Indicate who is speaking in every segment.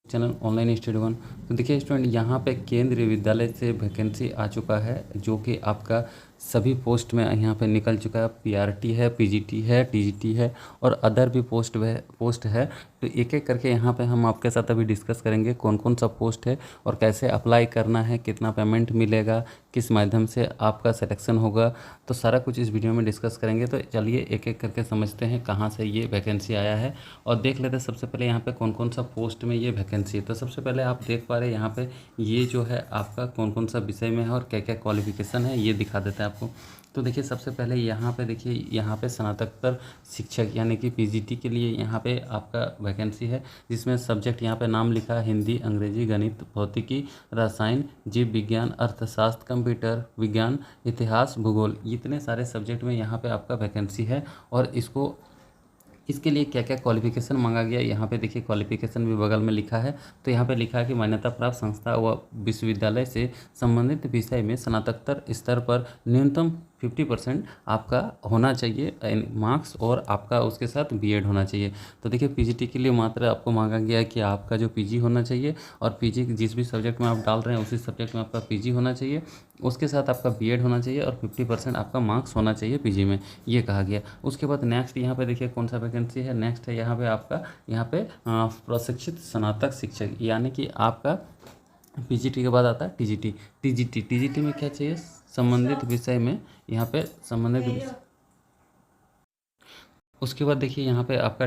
Speaker 1: Channel online study one. तो देखिए student, यहाँ पे केंद्रीय विद्यालय से वैकेंसी आ चुका है जो कि आपका सभी पोस्ट में यहाँ पे निकल चुका है। पीआरटी है, पीजीटी है, टीजीटी है और अदर भी पोस्ट है। तो एक एक करके यहाँ पे हम आपके साथ अभी डिस्कस करेंगे कौन कौन सा पोस्ट है और कैसे अप्लाई करना है, कितना पेमेंट मिलेगा, किस माध्यम से आपका सिलेक्शन होगा। तो सारा कुछ इस वीडियो में डिस्कस करेंगे। तो चलिए एक एक करके समझते हैं कहाँ से ये वैकेंसी आया है और देख लेते हैं सबसे पहले यहाँ पे कौन कौन सा पोस्ट में ये वैकेंसी है। तो सबसे पहले आप देख पा रहे हैं यहाँ पे ये जो है आपका कौन कौन सा विषय में है और क्या क्या क्वालिफिकेशन है ये दिखा देते हैं आपको। तो देखिए सबसे पहले यहाँ पे देखिए यहाँ पे स्नातकोत्तर शिक्षक यानी कि पीजीटी के लिए यहाँ पे आपका वैकेंसी है, जिसमें सब्जेक्ट यहाँ पे नाम लिखा है हिंदी, अंग्रेजी, गणित, भौतिकी, रसायन, जीव विज्ञान, अर्थशास्त्र, कंप्यूटर विज्ञान, इतिहास, भूगोल। इतने सारे सब्जेक्ट में यहाँ पे आपका वैकेंसी है। और इसके लिए क्या क्या क्वालिफिकेशन मांगा गया, यहाँ पे देखिए क्वालिफिकेशन भी बगल में लिखा है। तो यहाँ पे लिखा है कि मान्यता प्राप्त संस्था व विश्वविद्यालय से संबंधित विषय में स्नातकोत्तर स्तर पर न्यूनतम 50% आपका होना चाहिए मार्क्स और आपका उसके साथ बीएड होना चाहिए। तो देखिए पीजीटी के लिए मात्र आपको मांगा गया है कि आपका जो पीजी होना चाहिए और पीजी जिस भी सब्जेक्ट में आप डाल रहे हैं उसी सब्जेक्ट में आपका पीजी होना चाहिए, उसके साथ आपका बीएड होना चाहिए और 50% आपका मार्क्स होना चाहिए पीजी में, ये कहा गया। उसके बाद नेक्स्ट यहाँ पे देखिए कौन सा वैकेंसी है। नेक्स्ट है यहाँ पे आपका प्रशिक्षित स्नातक शिक्षक, यानी कि आपका पीजीटी के बाद आता है टीजीटी। टीजीटी में क्या चाहिए, संबंधित विषय में यहाँ पे संबंधित। उसके बाद देखिए यहाँ पे आपका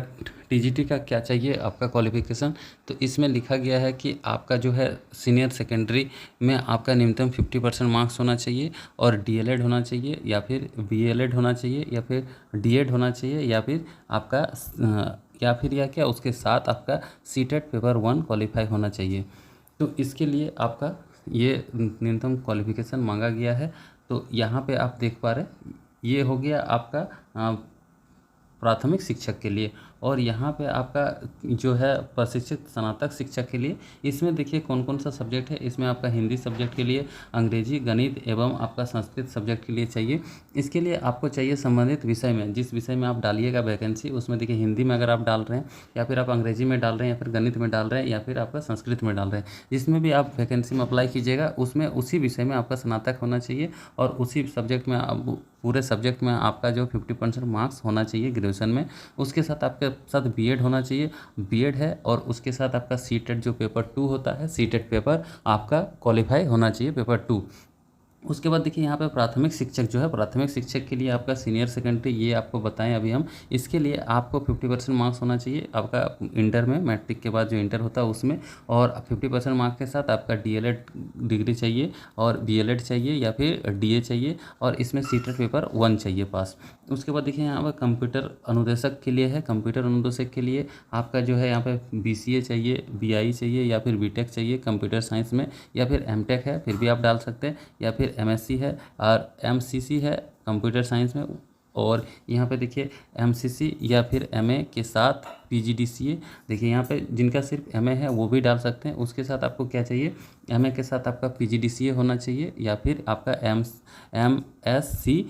Speaker 1: टीजीटी का क्या चाहिए आपका क्वालिफिकेशन। तो इसमें लिखा गया है कि आपका जो है सीनियर सेकेंडरी में आपका न्यूनतम 50% मार्क्स होना चाहिए और डीएलएड होना चाहिए या फिर बीएलएड होना चाहिए या फिर डीएड होना चाहिए या फिर आपका या उसके साथ आपका सीटेट पेपर 1 क्वालिफाई होना चाहिए। तो इसके लिए आपका ये न्यूनतम क्वालिफिकेशन मांगा गया है। तो यहाँ पे आप देख पा रहे ये हो गया आपका प्राथमिक शिक्षक के लिए। और यहाँ पे आपका जो है प्रशिक्षित स्नातक शिक्षक के लिए, इसमें देखिए कौन कौन सा सब्जेक्ट है। इसमें आपका हिंदी सब्जेक्ट के लिए, अंग्रेजी, गणित एवं आपका संस्कृत सब्जेक्ट के लिए चाहिए। इसके लिए आपको चाहिए संबंधित विषय में, जिस विषय में आप डालिएगा वैकेंसी उसमें देखिए हिंदी में अगर आप डाल रहे हैं या फिर आप अंग्रेजी में डाल रहे हैं या फिर गणित में डाल रहे हैं या फिर आपका संस्कृत में डाल रहे हैं, जिसमें भी आप वैकेंसी में अप्लाई कीजिएगा उसमें उसी विषय में आपका स्नातक होना चाहिए और उसी सब्जेक्ट में पूरे सब्जेक्ट में आपका जो 50% मार्क्स होना चाहिए ग्रेजुएशन में। उसके साथ आपके साथ बीएड होना चाहिए, बीएड है, और उसके साथ आपका सीटेट जो पेपर 2 होता है, सीटेट पेपर आपका क्वालिफाई होना चाहिए पेपर 2। उसके बाद देखिए यहाँ पे प्राथमिक शिक्षक जो है, प्राथमिक शिक्षक के लिए आपका सीनियर सेकेंडरी ये आपको बताएं अभी हम। इसके लिए आपको 50% मार्क्स होना चाहिए आपका इंटर में, मैट्रिक के बाद जो इंटर होता है उसमें, और 50% मार्क्स के साथ आपका डीएलएड डिग्री चाहिए और बीएलएड चाहिए या फिर डीए चाहिए और इसमें सीटेट पेपर 1 चाहिए पास। उसके बाद देखिए यहाँ पर कंप्यूटर अनुदेशक के लिए है। कंप्यूटर अनुदेशक के लिए आपका जो है यहाँ पे बीसीए चाहिए, बीआई चाहिए या फिर बीटेक चाहिए कंप्यूटर साइंस में, या फिर एमटेक है फिर भी आप डाल सकते हैं, या फिर एमएससी है और एमसीसी है कंप्यूटर साइंस में। और यहाँ पे देखिए एमसीसी या फिर एमए के साथ पीजीडीसीए, देखिए यहाँ पे जिनका सिर्फ एमए है वो भी डाल सकते हैं। उसके साथ आपको क्या चाहिए, एमए के साथ आपका पीजीडीसीए होना चाहिए या फिर आपका एमएससी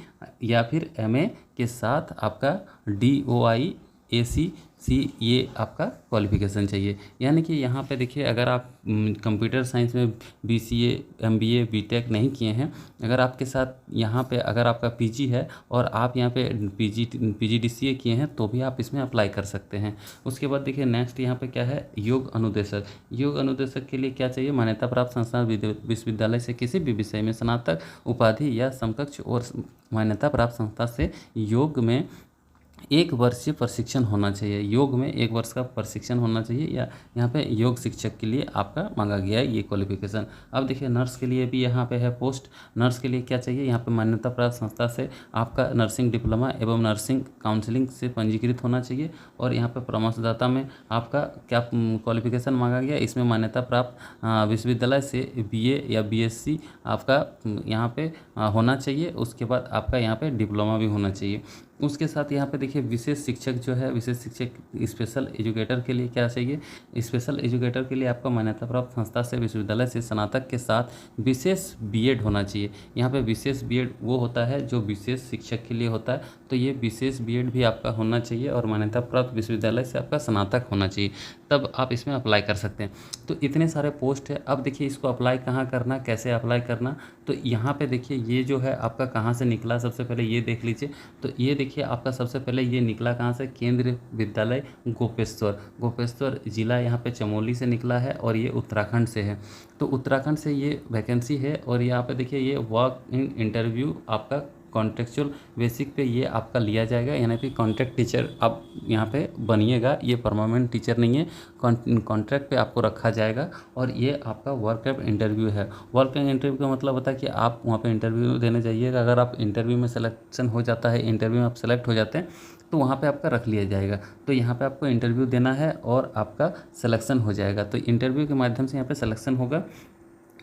Speaker 1: या फिर एमए के साथ आपका डीओआई एसीसी, ये आपका क्वालिफिकेशन चाहिए। यानी कि यहाँ पे देखिए अगर आप कंप्यूटर साइंस में बीसीए, एमबीए, बीटेक नहीं किए हैं, अगर आपके साथ यहाँ पे अगर आपका पीजी है और आप यहाँ पे पीजीडीसीए किए हैं तो भी आप इसमें अप्लाई कर सकते हैं। उसके बाद देखिए नेक्स्ट यहाँ पे क्या है, योग अनुदेशक। योग अनुदेशक के लिए क्या चाहिए, मान्यता प्राप्त संस्थान विश्वविद्यालय से किसी भी विषय में स्नातक उपाधि या समकक्ष और मान्यता प्राप्त संस्था से योग में 1 वर्षीय प्रशिक्षण होना चाहिए। योग में 1 वर्ष का प्रशिक्षण होना चाहिए, या यहाँ पे योग शिक्षक के लिए आपका मांगा गया है ये क्वालिफिकेशन। अब देखिए नर्स के लिए भी यहाँ पे है पोस्ट। नर्स के लिए क्या चाहिए, यहाँ पे मान्यता प्राप्त संस्था से आपका नर्सिंग डिप्लोमा एवं नर्सिंग काउंसलिंग से पंजीकृत होना चाहिए। और यहाँ पे परामर्शदाता में आपका क्या क्वालिफिकेशन मांगा गया, इसमें मान्यता प्राप्त विश्वविद्यालय से बीए या बीएससी आपका यहाँ पे होना चाहिए। उसके बाद आपका यहाँ पे डिप्लोमा भी होना चाहिए। उसके साथ यहाँ पे देखिए विशेष शिक्षक जो है, विशेष शिक्षक स्पेशल एजुकेटर के लिए क्या चाहिए, स्पेशल एजुकेटर के लिए आपका मान्यता प्राप्त संस्था से विश्वविद्यालय से स्नातक के साथ विशेष बीएड होना चाहिए। यहाँ पे विशेष बीएड वो होता है जो विशेष शिक्षक के लिए होता है, तो ये विशेष बीएड भी आपका होना चाहिए और मान्यता प्राप्त विश्वविद्यालय से आपका स्नातक होना चाहिए। तब आप इसमें अप्लाई कर सकते हैं। तो इतने सारे पोस्ट है। अब देखिए इसको अप्लाई कहाँ करना, कैसे अप्लाई करना, तो यहाँ पे देखिए ये जो है आपका कहाँ से निकला, सबसे पहले ये देख लीजिए। तो ये देखिए आपका सबसे पहले ये निकला कहाँ से, केंद्रीय विद्यालय गोपेश्वर, गोपेश्वर जिला यहाँ पे चमोली से निकला है और ये उत्तराखंड से है। तो उत्तराखंड से ये वैकेंसी है और यहाँ पे देखिए ये वर्क इन इंटरव्यू आपका कॉन्ट्रेक्चुअल बेसिक पे ये आपका लिया जाएगा, यानी कि कॉन्ट्रैक्ट टीचर आप यहाँ पे बनिएगा, ये परमानेंट टीचर नहीं है, कॉन्ट्रैक्ट पे आपको रखा जाएगा। और ये आपका वर्क एप इंटरव्यू है। वर्क एप इंटरव्यू का मतलब होता है कि आप वहाँ पे इंटरव्यू देने जाइएगा। अगर आप इंटरव्यू में सिलेक्शन हो जाता है, इंटरव्यू में आप सेलेक्ट हो जाते हैं, तो वहाँ पे आपका रख लिया जाएगा। तो यहाँ पे आपको इंटरव्यू देना है और आपका सिलेक्शन हो जाएगा। तो इंटरव्यू के माध्यम से यहाँ पे सिलेक्शन होगा।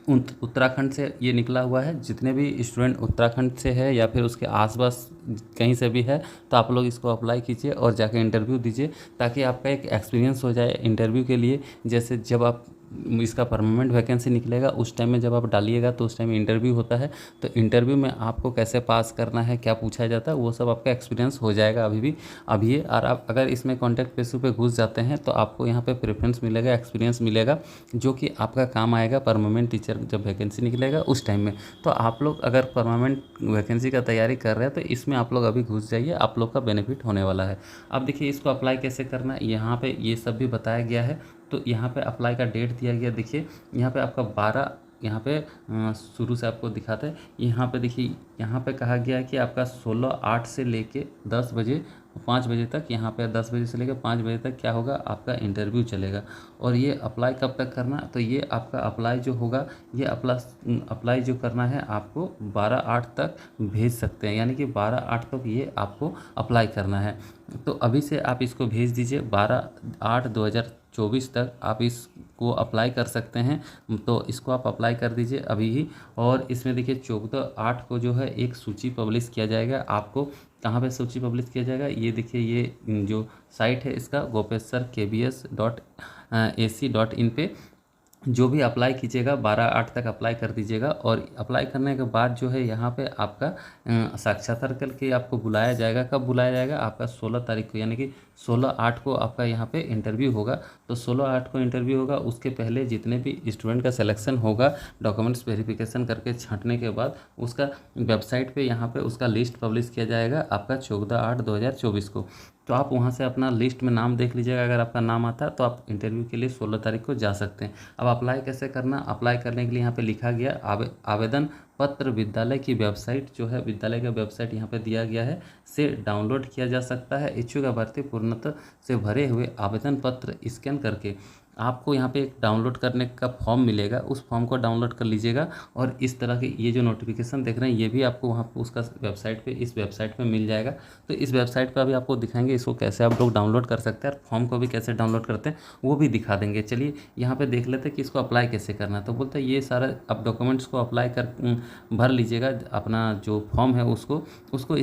Speaker 1: उत्तराखंड से ये निकला हुआ है। जितने भी स्टूडेंट उत्तराखंड से है या फिर उसके आसपास कहीं से भी है, तो आप लोग इसको अप्लाई कीजिए और जाके इंटरव्यू दीजिए, ताकि आपका एक एक्सपीरियंस हो जाए इंटरव्यू के लिए। जैसे जब आप इसका परमानेंट वैकेंसी निकलेगा उस टाइम में जब आप डालिएगा तो उस टाइम इंटरव्यू होता है। तो इंटरव्यू में आपको कैसे पास करना है, क्या पूछा जाता है, वो सब आपका एक्सपीरियंस हो जाएगा अभी। और आप अगर इसमें कॉन्टैक्ट बेसिस पे घुस जाते हैं तो आपको यहाँ पे प्रेफरेंस मिलेगा, एक्सपीरियंस मिलेगा, जो कि आपका काम आएगा परमानेंट टीचर जब वैकेंसी निकलेगा उस टाइम में। तो आप लोग अगर परमानेंट वैकेंसी का तैयारी कर रहे हैं तो इसमें आप लोग अभी घुस जाइए, आप लोग का बेनिफिट होने वाला है। अब देखिए इसको अप्लाई कैसे करना है, यहाँ पे ये सब भी बताया गया है। तो यहाँ पे अप्लाई का डेट दिया गया, देखिए यहाँ पे आपका 12, यहाँ पे शुरू से आपको दिखाते हैं। यहाँ पे देखिए यहाँ पे कहा गया है कि आपका 16/8 से लेके 10 बजे 5 बजे तक, यहाँ पे 10 बजे से लेकर 5 बजे तक क्या होगा, आपका इंटरव्यू चलेगा। और ये अप्लाई कब तक करना, तो ये आपका अप्लाई जो होगा, ये अप्लाई जो करना है आपको 12/8 तक भेज सकते हैं, यानी कि 12/8 तक ये आपको अप्लाई करना है। तो अभी से आप इसको भेज दीजिए, 12/8/2024 तक आप इसको अप्लाई कर सकते हैं। तो इसको आप अप्लाई कर दीजिए अभी ही। और इसमें देखिए 14/8 को जो है एक सूची पब्लिश किया जाएगा। आपको कहाँ पे सूची पब्लिश किया जाएगा, ये देखिए ये जो साइट है इसका gopeshwarkbs.ac.in पे जो भी अप्लाई कीजिएगा 12/8 तक अप्लाई कर दीजिएगा। और अप्लाई करने के बाद जो है यहाँ पे आपका साक्षात्कार करके आपको बुलाया जाएगा। कब बुलाया जाएगा, आपका 16 तारीख को, यानी कि 16/8 को आपका यहाँ पे इंटरव्यू होगा। तो 16/8 को इंटरव्यू होगा, उसके पहले जितने भी स्टूडेंट का सिलेक्शन होगा डॉक्यूमेंट्स वेरिफिकेशन करके छांटने के बाद उसका वेबसाइट पे यहाँ पे उसका लिस्ट पब्लिश किया जाएगा आपका 14/8/2024 को। तो आप वहाँ से अपना लिस्ट में नाम देख लीजिएगा, अगर आपका नाम आता है तो आप इंटरव्यू के लिए 16 तारीख को जा सकते हैं। अब अप्लाई कैसे करना, अप्लाई करने के लिए यहाँ पे लिखा गया आवेदन पत्र विद्यालय की वेबसाइट जो है, विद्यालय का वेबसाइट यहाँ पे दिया गया है, से डाउनलोड किया जा सकता है। इच्छुक अभ्यर्थी पूर्णतः से भरे हुए आवेदन पत्र स्कैन करके आपको यहाँ पे एक डाउनलोड करने का फॉर्म मिलेगा, उस फॉर्म को डाउनलोड कर लीजिएगा। और इस तरह के ये जो नोटिफिकेशन देख रहे हैं ये भी आपको वहाँ पे उसका वेबसाइट पे, इस वेबसाइट पे मिल जाएगा। तो इस वेबसाइट पे अभी आपको दिखाएंगे इसको कैसे आप लोग डाउनलोड कर सकते हैं, और फॉर्म को भी कैसे डाउनलोड करते हैं वो भी दिखा देंगे। चलिए यहाँ पे देख लेते हैं कि इसको अप्लाई कैसे करना है। तो बोलते हैं ये सारा आप डॉक्यूमेंट्स को अप्लाई कर भर लीजिएगा, अपना जो फॉर्म है उसको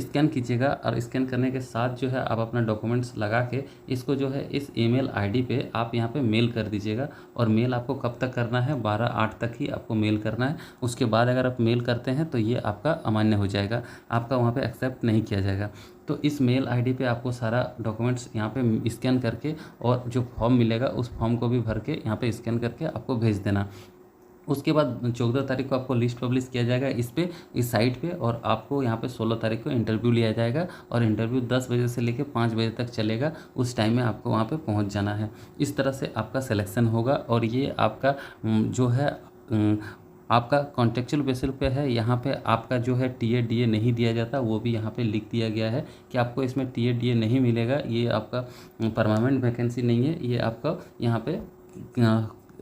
Speaker 1: स्कैन कीजिएगा। और स्कैन करने के साथ जो है आप अपना डॉक्यूमेंट्स लगा के इसको जो है इस ईमेल आईडी पे आप यहाँ पे मेल कर दीजिएगा। और मेल आपको कब तक करना है, 12/8 तक ही आपको मेल करना है। उसके बाद अगर आप मेल करते हैं तो ये आपका अमान्य हो जाएगा, आपका वहाँ पे एक्सेप्ट नहीं किया जाएगा। तो इस मेल आईडी पे आपको सारा डॉक्यूमेंट्स यहाँ पे स्कैन करके और जो फॉर्म मिलेगा उस फॉर्म को भी भर के यहाँ पे स्कैन करके आपको भेज देना। उसके बाद 14 तारीख को आपको लिस्ट पब्लिश किया जाएगा इस साइट पे, और आपको यहाँ पे 16 तारीख को इंटरव्यू लिया जाएगा। और इंटरव्यू 10 बजे से लेकर 5 बजे तक चलेगा, उस टाइम में आपको वहाँ पे पहुँच जाना है। इस तरह से आपका सिलेक्शन होगा। और ये आपका जो है आपका कॉन्टेक्चुअल बेसिस पे है। यहाँ पे आपका जो है टीए डीए नहीं दिया जाता, वो भी यहाँ पे लिख दिया गया है कि आपको इसमें टीए डीए नहीं मिलेगा। ये आपका परमानेंट वैकेंसी नहीं है, ये आपका यहाँ पे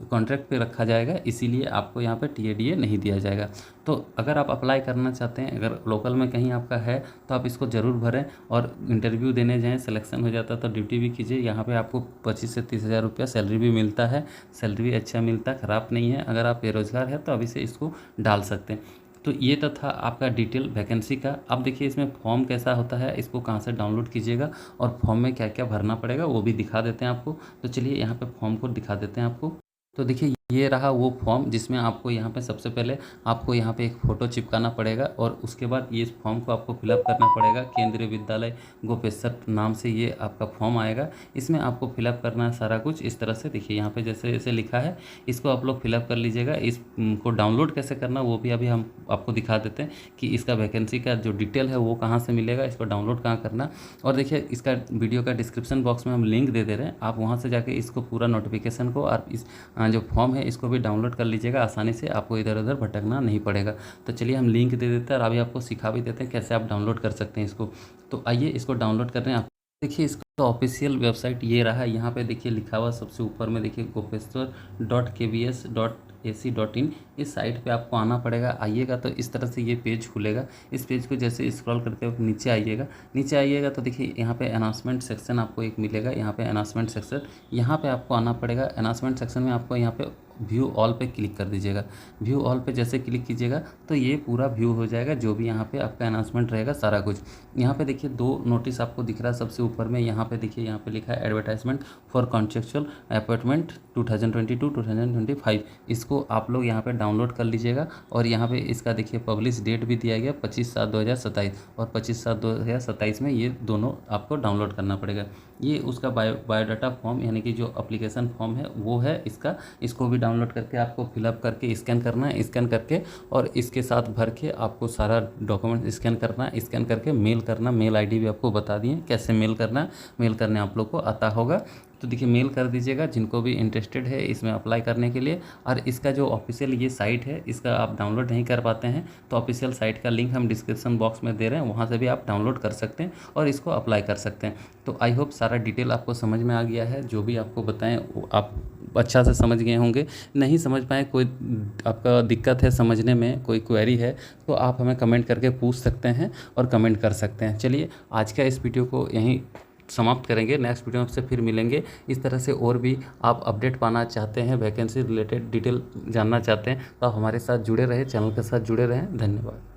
Speaker 1: कॉन्ट्रैक्ट पे रखा जाएगा, इसीलिए आपको यहाँ पे टीए नहीं दिया जाएगा। तो अगर आप अप्लाई करना चाहते हैं, अगर लोकल में कहीं आपका है तो आप इसको ज़रूर भरें और इंटरव्यू देने जाएं। सिलेक्शन हो जाता है तो ड्यूटी भी कीजिए। यहाँ पे आपको 25 से 30 हज़ार रुपया सैलरी भी मिलता है, सैलरी भी अच्छा मिलता है, ख़राब नहीं है। अगर आप बेरोज़गार हैं तो अभी से इसको डाल सकते हैं। तो ये तो था आपका डिटेल वैकेंसी का। अब देखिए इसमें फॉर्म कैसा होता है, इसको कहाँ से डाउनलोड कीजिएगा और फॉर्म में क्या क्या भरना पड़ेगा वो भी दिखा देते हैं आपको। तो चलिए यहाँ पे फॉर्म को दिखा देते हैं आपको। तो देखिए ये रहा वो फॉर्म जिसमें आपको यहाँ पे सबसे पहले आपको यहाँ पे एक फ़ोटो चिपकाना पड़ेगा और उसके बाद ये इस फॉर्म को आपको फिलअप करना पड़ेगा। केंद्रीय विद्यालय गोपेश्वर नाम से ये आपका फॉर्म आएगा। इसमें आपको फिलअप करना है सारा कुछ इस तरह से। देखिए यहाँ पे जैसे जैसे लिखा है इसको आप लोग फिलअप कर लीजिएगा। इसको डाउनलोड कैसे करना वो भी अभी हम आपको दिखा देते हैं कि इसका वैकेंसी का जो डिटेल है वो कहाँ से मिलेगा, इसको डाउनलोड कहाँ करना। और देखिए इसका वीडियो का डिस्क्रिप्शन बॉक्स में हम लिंक दे दे रहे हैं, आप वहाँ से जाके इसको पूरा नोटिफिकेशन को और इस जो फॉर्म है इसको भी डाउनलोड कर लीजिएगा। आसानी से आपको इधर उधर भटकना नहीं पड़ेगा। तो चलिए हम लिंक दे देते हैं और अभी आपको सिखा भी देते हैं कैसे आप डाउनलोड कर सकते हैं इसको। तो आइए इसको डाउनलोड कर रहे हैं। आप देखिए इसका ऑफिशियल वेबसाइट ये रहा। यहाँ पे देखिए लिखा हुआ सबसे ऊपर में देखिए gopeshwar.kbs.ac.in। इस साइट पे आपको आना पड़ेगा। आइएगा तो इस तरह से ये पेज खुलेगा। इस पेज को जैसे स्क्रॉल करते हुए नीचे आइएगा तो देखिए यहाँ पे अनाउंसमेंट सेक्शन आपको एक मिलेगा। यहाँ पे अनाउंसमेंट सेक्शन, यहाँ पे आपको आना पड़ेगा। अनाउंसमेंट सेक्शन में आपको यहाँ पे व्यू ऑल पे क्लिक कर दीजिएगा। व्यू ऑल पे जैसे क्लिक कीजिएगा तो ये पूरा व्यू हो जाएगा, जो भी यहाँ पे आपका अनाउंसमेंट रहेगा सारा कुछ। यहाँ पे देखिए 2 नोटिस आपको दिख रहा है सबसे ऊपर में। यहाँ पे देखिए यहाँ पे लिखा है एडवर्टाइजमेंट फॉर कॉन्ट्रेक्चुअल अपॉइंटमेंट 2022-2025। इसको आप लोग यहाँ पे डाउनलोड कर लीजिएगा। और यहाँ पे इसका देखिए पब्लिश डेट भी दिया गया 25/7/2027 और 25/7/2027 में ये दोनों आपको डाउनलोड करना पड़ेगा। ये उसका बायोडाटा फॉर्म यानी कि जो एप्लीकेशन फॉर्म है वो है इसका। इसको भी डाउनलोड करके आपको फिलअप करके स्कैन करना है। स्कैन करके और इसके साथ भर के आपको सारा डॉक्यूमेंट स्कैन करना है। स्कैन करके मेल करना। मेल आईडी भी आपको बता दिए कैसे मेल करना है। मेल करने आप लोग को आता होगा तो देखिए मेल कर दीजिएगा जिनको भी इंटरेस्टेड है इसमें अप्लाई करने के लिए। और इसका जो ऑफिशियल ये साइट है इसका आप डाउनलोड नहीं कर पाते हैं तो ऑफिशियल साइट का लिंक हम डिस्क्रिप्शन बॉक्स में दे रहे हैं, वहाँ से भी आप डाउनलोड कर सकते हैं और इसको अप्लाई कर सकते हैं। तो आई होप सारा डिटेल आपको समझ में आ गया है। जो भी आपको बताएं वो आप अच्छा से समझ गए होंगे। नहीं समझ पाए, कोई आपका दिक्कत है समझने में, कोई क्वेरी है तो आप हमें कमेंट करके पूछ सकते हैं और कमेंट कर सकते हैं। चलिए आज का इस वीडियो को यहीं समाप्त करेंगे। नेक्स्ट वीडियो से फिर मिलेंगे। इस तरह से और भी आप अपडेट पाना चाहते हैं, वैकेंसी रिलेटेड डिटेल जानना चाहते हैं तो आप हमारे साथ जुड़े रहें, चैनल के साथ जुड़े रहें। धन्यवाद।